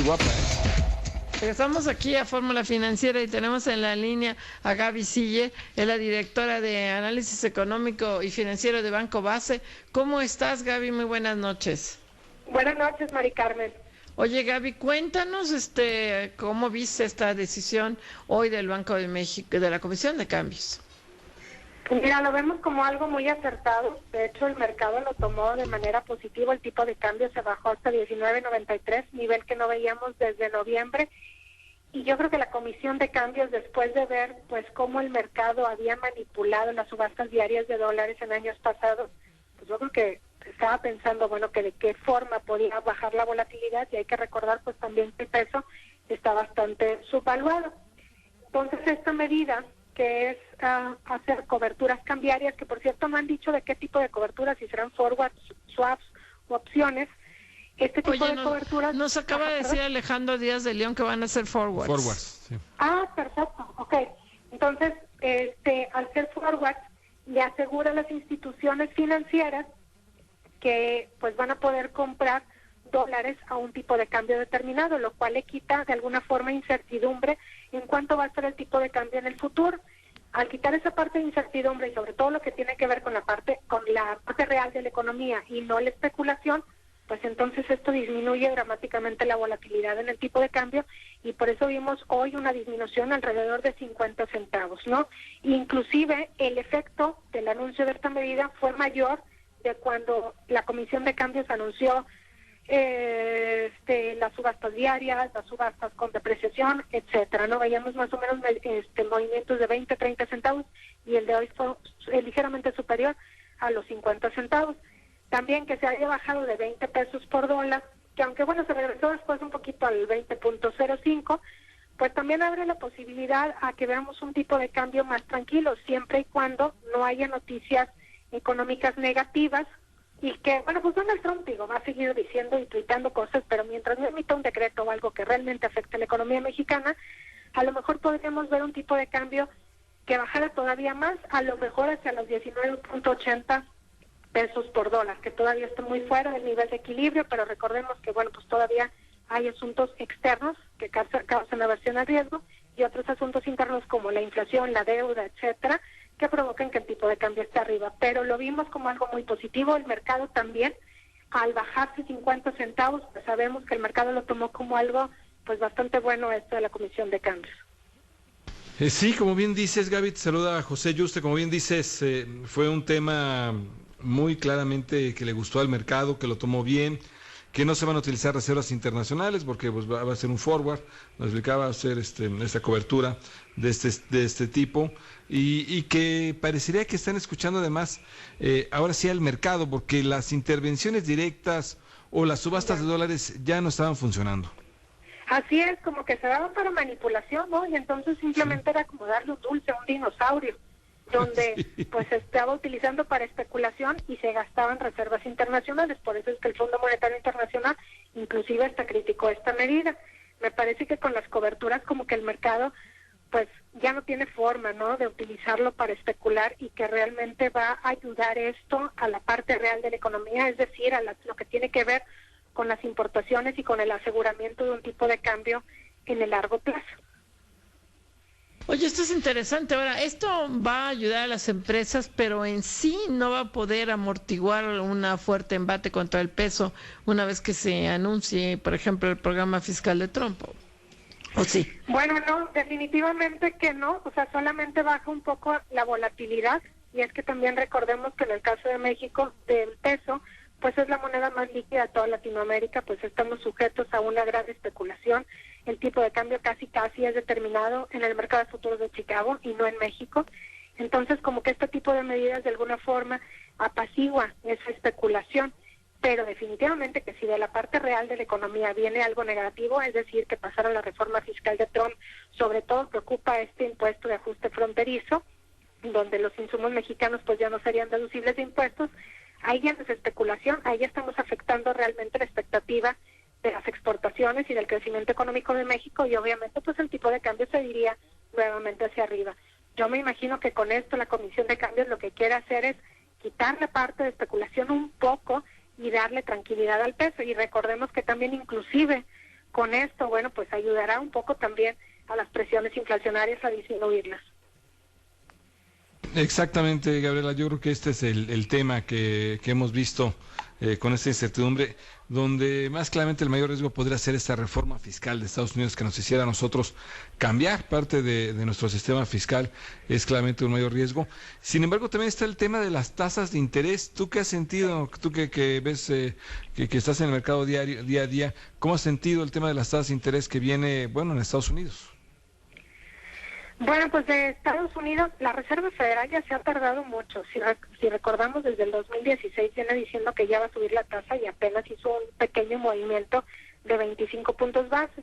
guapa, ¿eh? Estamos aquí a Fórmula Financiera y tenemos en la línea a Gaby Sille, es la directora de Análisis Económico y Financiero de Banco Base. ¿Cómo estás, Gaby? Muy buenas noches. Buenas noches, Mari Carmen. Oye, Gaby, cuéntanos cómo viste esta decisión hoy del Banco de México, de la Comisión de Cambios. Mira, lo vemos como algo muy acertado. De hecho, el mercado lo tomó de manera positiva. El tipo de cambio se bajó hasta 19.93, nivel que no veíamos desde noviembre. Y yo creo que la Comisión de Cambios, después de ver pues cómo el mercado había manipulado las subastas diarias de dólares en años pasados, pues yo creo que estaba pensando, bueno, que de qué forma podía bajar la volatilidad, y hay que recordar pues también que el peso está bastante subvaluado. Entonces, esta medida, que es hacer coberturas cambiarias, que por cierto no han dicho de qué tipo de coberturas, si serán forwards, swaps u opciones. Este tipo de coberturas... Nos acaba de decir Alejandro Díaz de León que van a ser forwards. Forwards, sí. Ah, perfecto, ok. Entonces, al ser forwards, le asegura a las instituciones financieras que pues van a poder comprar dólares a un tipo de cambio determinado, lo cual le quita de alguna forma incertidumbre en cuánto va a ser el tipo de cambio en el futuro. Al quitar esa parte de incertidumbre y sobre todo lo que tiene que ver con la parte real de la economía y no la especulación, pues entonces esto disminuye dramáticamente la volatilidad en el tipo de cambio, y por eso vimos hoy una disminución alrededor de 50 centavos, ¿no? Inclusive el efecto del anuncio de esta medida fue mayor de cuando la Comisión de Cambios anunció las subastas diarias, las subastas con depreciación, etcétera, ¿no? Veíamos más o menos movimientos de 20, 30 centavos, y el de hoy fue ligeramente superior a los 50 centavos. También que se haya bajado de 20 pesos por dólar, que aunque bueno, se regresó después un poquito al 20.05, pues también abre la posibilidad a que veamos un tipo de cambio más tranquilo, siempre y cuando no haya noticias económicas negativas, y que, bueno, pues Donald Trump, va a seguir diciendo y tuitando cosas, pero mientras no emita un decreto o algo que realmente afecte a la economía mexicana, a lo mejor podríamos ver un tipo de cambio que bajara todavía más, a lo mejor hacia los 19.80 pesos por dólar, que todavía está muy fuera del nivel de equilibrio, pero recordemos que, bueno, pues todavía hay asuntos externos que causan aversión al riesgo, y otros asuntos internos como la inflación, la deuda, etcétera, que provocan que el tipo de cambio esté arriba. Pero lo vimos como algo muy positivo. El mercado también, al bajarse 50 centavos, pues sabemos que el mercado lo tomó como algo pues bastante bueno, esto de la Comisión de Cambios. Sí, como bien dices, Gaby, te saluda José Yuste. Como bien dices, fue un tema muy claramente que le gustó al mercado, que lo tomó bien, que no se van a utilizar reservas internacionales porque pues va a ser un forward, nos explicaba hacer esta cobertura de este tipo, y que parecería que están escuchando además ahora sí al mercado, porque las intervenciones directas o las subastas de dólares ya no estaban funcionando. Así es, como que se daban para manipulación, ¿no? Y entonces simplemente era como darle un dulce a un dinosaurio, donde pues se estaba utilizando para especulación y se gastaban reservas internacionales. Por eso es que el Fondo Monetario Internacional inclusive hasta criticó esta medida. Me parece que con las coberturas como que el mercado pues ya no tiene forma, ¿no?, de utilizarlo para especular, y que realmente va a ayudar esto a la parte real de la economía, es decir, a lo que tiene que ver con las importaciones y con el aseguramiento de un tipo de cambio en el largo plazo. Oye, esto es interesante. Ahora, esto va a ayudar a las empresas, pero en sí no va a poder amortiguar una fuerte embate contra el peso una vez que se anuncie, por ejemplo, el programa fiscal de Trump. ¿O sí? Bueno, no, definitivamente que no. O sea, solamente baja un poco la volatilidad, y es que también recordemos que en el caso de México, del peso, pues es la moneda más líquida de toda Latinoamérica, pues estamos sujetos a una gran especulación. El tipo de cambio casi es determinado en el mercado de futuros de Chicago y no en México. Entonces, como que este tipo de medidas de alguna forma apacigua esa especulación, pero definitivamente que si de la parte real de la economía viene algo negativo, es decir, que pasara la reforma fiscal de Trump, sobre todo preocupa este impuesto de ajuste fronterizo, donde los insumos mexicanos pues ya no serían deducibles de impuestos. Ahí ya no es especulación, ahí ya estamos afectando realmente la expectativa de las exportaciones y del crecimiento económico de México, y obviamente pues el tipo de cambio se iría nuevamente hacia arriba. Yo me imagino que con esto la Comisión de Cambios lo que quiere hacer es quitar la parte de especulación un poco y darle tranquilidad al peso. Y recordemos que también inclusive con esto, bueno, pues ayudará un poco también a las presiones inflacionarias a disminuirlas. Exactamente, Gabriela, yo creo que este es el tema que hemos visto con esta incertidumbre, donde más claramente el mayor riesgo podría ser esta reforma fiscal de Estados Unidos que nos hiciera a nosotros cambiar parte de nuestro sistema fiscal, es claramente un mayor riesgo. Sin embargo, también está el tema de las tasas de interés. ¿Tú qué has sentido? Tú que ves que estás en el mercado día a día, ¿cómo has sentido el tema de las tasas de interés que viene, bueno, en Estados Unidos? Bueno, pues de Estados Unidos, la Reserva Federal ya se ha tardado mucho. Si recordamos, desde el 2016 viene diciendo que ya va a subir la tasa y apenas hizo un pequeño movimiento de 25 puntos base.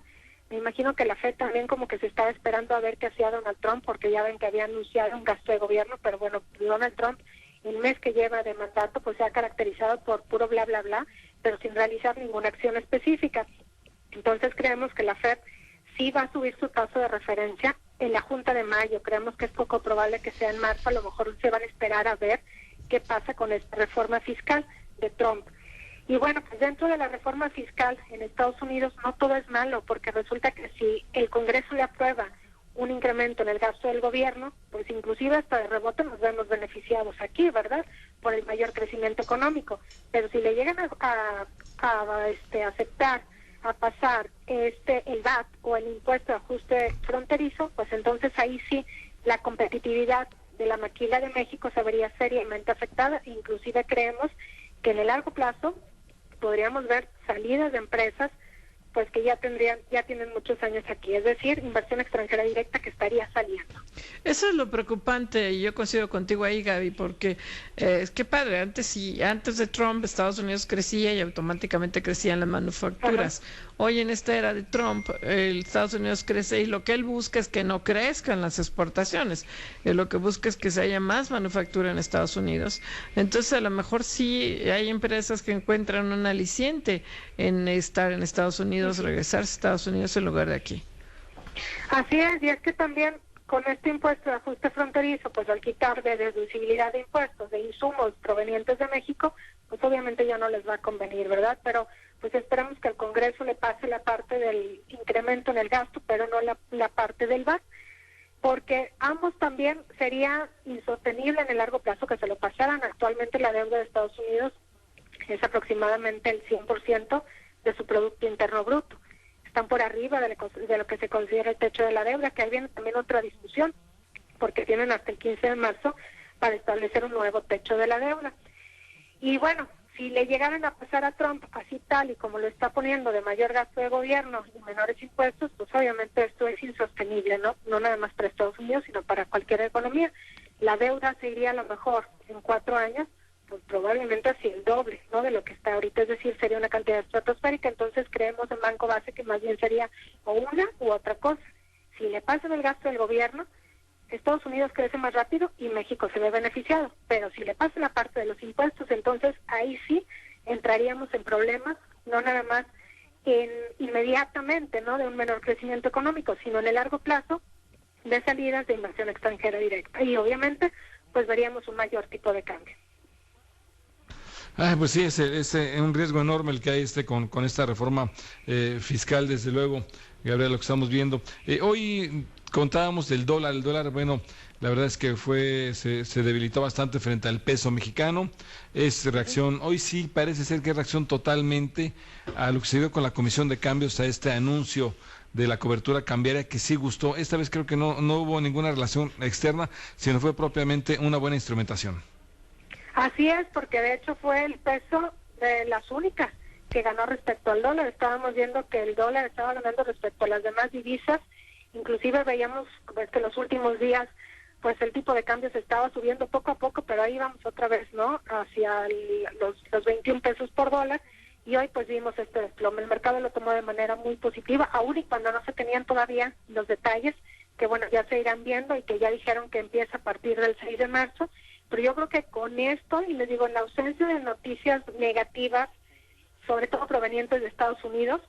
Me imagino que la Fed también como que se estaba esperando a ver qué hacía Donald Trump, porque ya ven que había anunciado un gasto de gobierno, pero bueno, Donald Trump, el mes que lleva de mandato, pues se ha caracterizado por puro bla, bla, bla, pero sin realizar ninguna acción específica. Entonces creemos que la Fed sí va a subir su tasa de referencia en la Junta de mayo. Creemos que es poco probable que sea en marzo, a lo mejor se van a esperar a ver qué pasa con esta reforma fiscal de Trump. Y bueno, pues dentro de la reforma fiscal en Estados Unidos no todo es malo, porque resulta que si el Congreso le aprueba un incremento en el gasto del gobierno, pues inclusive hasta de rebote nos vemos beneficiados aquí, ¿verdad?, por el mayor crecimiento económico. Pero si le llegan a aceptar, a pasar el VAT o el impuesto de ajuste fronterizo, pues entonces ahí sí la competitividad de la maquila de México se vería seriamente afectada. Inclusive creemos que en el largo plazo podríamos ver salidas de empresas pues que ya tienen muchos años aquí, es decir, inversión extranjera directa que estaría saliendo. Eso es lo preocupante, y yo coincido contigo ahí, Gaby, porque es que padre, antes de Trump Estados Unidos crecía y automáticamente crecían las manufacturas. Ajá. Hoy en esta era de Trump, Estados Unidos crece y lo que él busca es que no crezcan las exportaciones. Lo que busca es que se haya más manufactura en Estados Unidos. Entonces, a lo mejor sí hay empresas que encuentran un aliciente en estar en Estados Unidos, regresarse a Estados Unidos en lugar de aquí. Así es, y es que también con este impuesto de ajuste fronterizo, pues al quitar de deducibilidad de impuestos de insumos provenientes de México, pues obviamente ya no les va a convenir, ¿verdad? Pero pues esperamos que al Congreso le pase la parte del incremento en el gasto, pero no la parte del VAT, porque ambos también sería insostenible en el largo plazo que se lo pasaran. Actualmente la deuda de Estados Unidos es aproximadamente el 100% de su Producto Interno Bruto. Están por arriba de lo que se considera el techo de la deuda, que ahí viene también otra discusión, porque tienen hasta el 15 de marzo para establecer un nuevo techo de la deuda. Y bueno, si le llegaran a pasar a Trump así tal y como lo está poniendo, de mayor gasto de gobierno y menores impuestos, pues obviamente esto es insostenible, ¿no? No nada más para Estados Unidos, sino para cualquier economía. La deuda se iría a lo mejor en 4 años, pues probablemente así el doble, ¿no?, de lo que está ahorita, es decir, sería una cantidad estratosférica. Entonces creemos en Banco Base que más bien sería o una u otra cosa. Si le pasan el gasto del gobierno, Estados Unidos crece más rápido y México se ve beneficiado, pero si le pasan la parte de los impuestos, entonces ahí sí entraríamos en problemas, no nada más inmediatamente, ¿no?, de un menor crecimiento económico, sino en el largo plazo de salidas de inversión extranjera directa, y obviamente pues veríamos un mayor tipo de cambio. Pues sí, es un riesgo enorme el que hay con esta reforma fiscal, desde luego, Gabriel, lo que estamos viendo. Hoy contábamos del dólar. El dólar, bueno, la verdad es que se debilitó bastante frente al peso mexicano. Es reacción, hoy sí parece ser que es reacción totalmente a lo que se dio con la Comisión de Cambios, a este anuncio de la cobertura cambiaria que sí gustó. Esta vez creo que no hubo ninguna relación externa, sino fue propiamente una buena instrumentación. Así es, porque de hecho fue el peso de las únicas que ganó respecto al dólar. Estábamos viendo que el dólar estaba ganando respecto a las demás divisas. Inclusive veíamos que los últimos días pues el tipo de cambio se estaba subiendo poco a poco, pero ahí vamos otra vez, ¿no?, hacia los 21 pesos por dólar, y hoy pues vimos este desplome. El mercado lo tomó de manera muy positiva, aún y cuando no se tenían todavía los detalles, que bueno, ya se irán viendo y que ya dijeron que empieza a partir del 6 de marzo, pero yo creo que con esto, y les digo, en la ausencia de noticias negativas, sobre todo provenientes de Estados Unidos,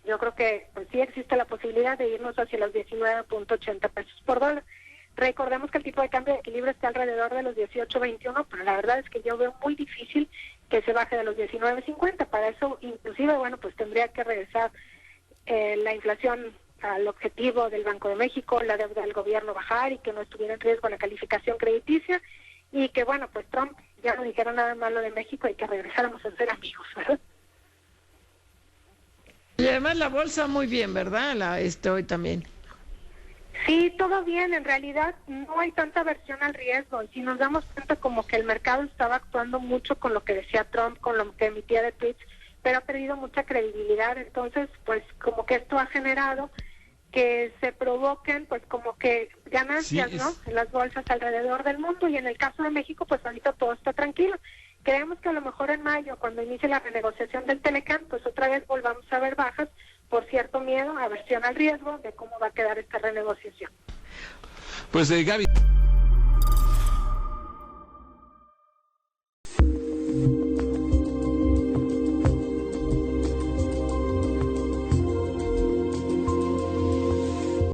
yo creo que pues sí existe la posibilidad de irnos hacia los 19.80 pesos por dólar. Recordemos que el tipo de cambio de equilibrio está alrededor de los 18.21, pero la verdad es que yo veo muy difícil que se baje de los 19.50. Para eso, inclusive, bueno, pues tendría que regresar la inflación al objetivo del Banco de México, la deuda del gobierno bajar y que no estuviera en riesgo la calificación crediticia, y que bueno, pues Trump ya no dijera nada malo de México y que regresáramos a ser amigos, ¿verdad? Y además la bolsa muy bien, ¿verdad? Hoy también. Sí, todo bien, en realidad no hay tanta aversión al riesgo, y si nos damos cuenta como que el mercado estaba actuando mucho con lo que decía Trump, con lo que emitía de tweets, pero ha perdido mucha credibilidad. Entonces pues como que esto ha generado que se provoquen pues como que ganancias, sí, ¿no?, en las bolsas alrededor del mundo, y en el caso de México pues ahorita todo está tranquilo. Creemos que a lo mejor en mayo, cuando inicie la renegociación del Telecán, pues otra vez volvamos a ver bajas por cierto miedo, aversión al riesgo de cómo va a quedar esta renegociación. Pues Gaby.